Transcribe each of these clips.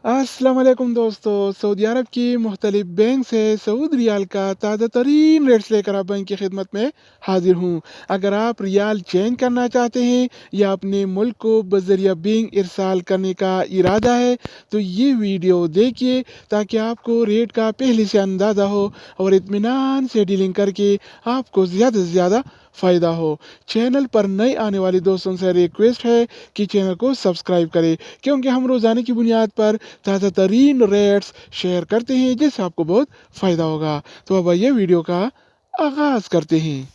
अस्सलाम वालेकुम दोस्तों। सऊदी अरब की मुख्तलिफ बैंक से सऊदी रियाल का ताज़ा तरीन रेट्स लेकर आप बैंक की खिदमत में हाजिर हूँ। अगर आप रियाल चेंज करना चाहते हैं या अपने मुल्क को बज़रिया बैंक इरसाल करने का इरादा है तो ये वीडियो देखिए ताकि आपको रेट का पहले से अंदाज़ा हो और इत्मीनान से डीलिंग करके आपको ज़्यादा से ज़्यादा फ़ायदा हो। चैनल पर नए आने वाले दोस्तों से रिक्वेस्ट है कि चैनल को सब्सक्राइब करें, क्योंकि हम रोज़ाना की बुनियाद पर ताज़ा तरीन रेट्स शेयर करते हैं जिससे आपको बहुत फ़ायदा होगा। तो अब आइए वीडियो का आगाज़ करते हैं।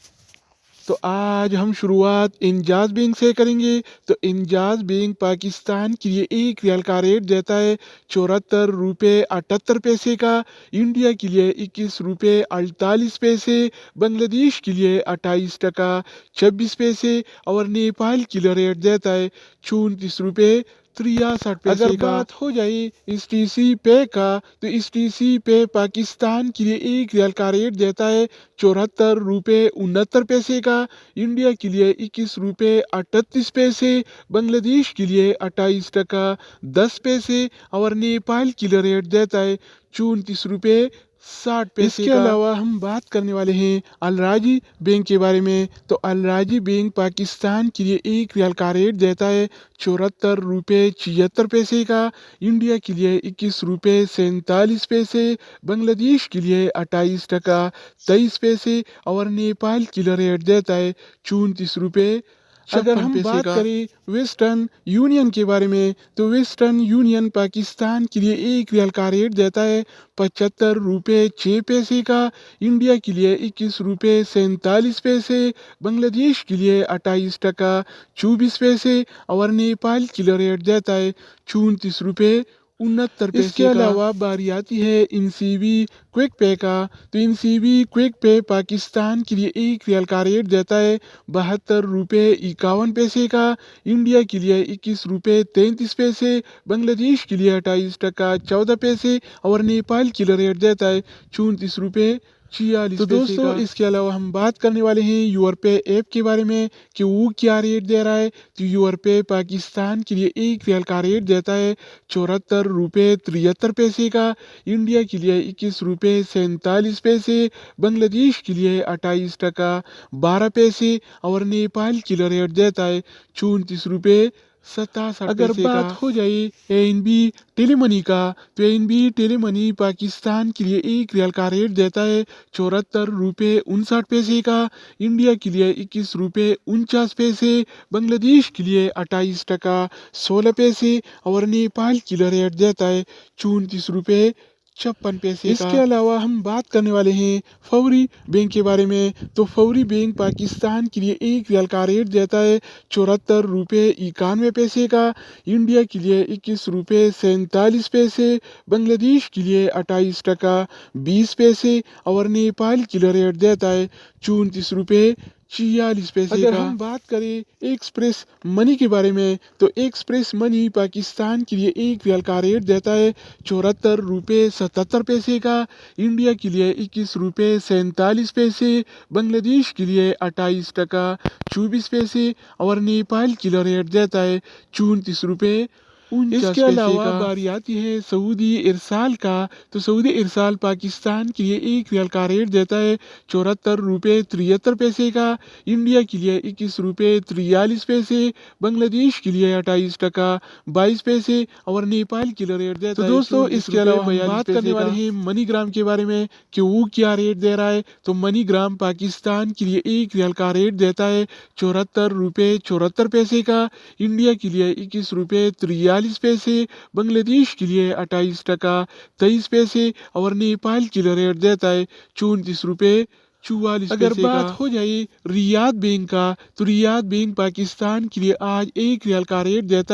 तो आज हम शुरुआत इंजाज बैंक से करेंगे। तो इंजाज बैंक पाकिस्तान के लिए एक रियाल का रेट देता है 74 रुपये 78 पैसे का, इंडिया के लिए 21 रुपये 48 पैसे, बांग्लादेश के लिए 28 टका 26 पैसे और नेपाल के लिए रेट देता है 34 रुपये 63 पैसे अगर का। बात हो जाए इस टीसी पे का तो इस टीसी पे पाकिस्तान के लिए एक रियाल का रेट देता है 74 रुपये 69 पैसे का, इंडिया के लिए 21 रुपये 38 पैसे, बांग्लादेश के लिए 28 टका 10 पैसे और नेपाल के लिए रेट देता है 34 रुपये 60 पैसे इसके अलावा हम बात करने वाले हैं अलराजी बैंक के बारे में। तो अलराजी बैंक पाकिस्तान के लिए एक रियाल का रेट देता है 74 रुपये 76 पैसे का, इंडिया के लिए 21 रुपये 47 पैसे, बांग्लादेश के लिए 28 टका 23 पैसे और नेपाल के लिए रेट देता है 34 रुपये 56 अगर हम बात करें वेस्टर्न यूनियन के बारे में तो वेस्टर्न यूनियन पाकिस्तान के लिए एक रियाल का रेट देता है 75 रुपये 6 पैसे का, इंडिया के लिए 21 रुपये 47 पैसे, बांग्लादेश के लिए 28 टका 24 पैसे और नेपाल के लिए रेट देता है 34 रुपये 69 पैसे इसके अलावा बारी आती है इनसीबी क्विक पे का। तो इनसीबी क्विक पे पाकिस्तान के लिए एक रियाल का रेट देता है 72 रुपये 51 पैसे का, इंडिया के लिए 21 रुपये 33 पैसे, बांग्लादेश के लिए 28 टका 14 पैसे और नेपाल के लिए रेट देता है 34 रुपये 46 तो दोस्तों इसके अलावा हम बात करने वाले हैं यूरपे ऐप के बारे में कि वो क्या रेट दे रहा है। तो यूरपे पाकिस्तान के लिए एक रियाल का रेट देता है 74 रुपये 73 पैसे का, इंडिया के लिए 21 रुपये 47 पैसे, बांग्लादेश के लिए 28 टका 12 पैसे और नेपाल के लिए रेट देता है 34 रुपये 67 अगर बात हो जाए एनबी टेलीमनी का तो एनबी टेलीमनी पाकिस्तान के लिए एक रियाल का रेट देता है 74 रुपये 59 पैसे का, इंडिया के लिए 21 रुपये 49 पैसे, बांग्लादेश के लिए 28 टका 16 पैसे और नेपाल के लिए रेट देता है 34 रुपये 56 पैसे इसके अलावा हम बात करने वाले हैं फौरी बैंक के बारे में। तो फौरी बैंक पाकिस्तान के लिए एक रियाल का रेट देता है 74 रुपये 91 पैसे का, इंडिया के लिए 21 रुपये 47 पैसे, बांग्लादेश के लिए 28 टका 20 पैसे और नेपाल के लिए रेट देता है 34 रुपये 46 पैसे अगर हम बात करें एक्सप्रेस मनी के बारे में तो एक्सप्रेस मनी पाकिस्तान के लिए एक रियाल का रेट देता है 74 रुपये 77 पैसे का, इंडिया के लिए 21 रुपये 47 पैसे, बांग्लादेश के लिए 28 टका 24 पैसे और नेपाल के लिए रेट देता है 34 रुपये 49 इसके अलावा बारी आती है सऊदी इरसाल का। तो सऊदी इरसाल पाकिस्तान के लिए एक रियाल का रेट देता है 74 रुपये 73 पैसे का, इंडिया के लिए 21 रुपये 43 पैसे, बांग्लादेश के लिए 28 टका 22 पैसे और नेपाल के लिए रेट देता है। तो दोस्तों इसके अलावा हम बात करने वाले हैं मनीग्राम के बारे में कि वो क्या रेट दे रहा है। तो मनीग्राम पाकिस्तान के लिए एक रियाल का रेट देता है 74 रुपये 74 पैसे का, इंडिया के लिए 21 रुपये 43 पैसे, बांग्लादेश के लिए 28 टका 23 पैसे और नेपाल के लिए रेट देता है 34 रुपये 44 अगर बात हो जाए रियाद बैंक का तो रियाद बैंक पाकिस्तान के लिए आज एक रियाल का रेट देता है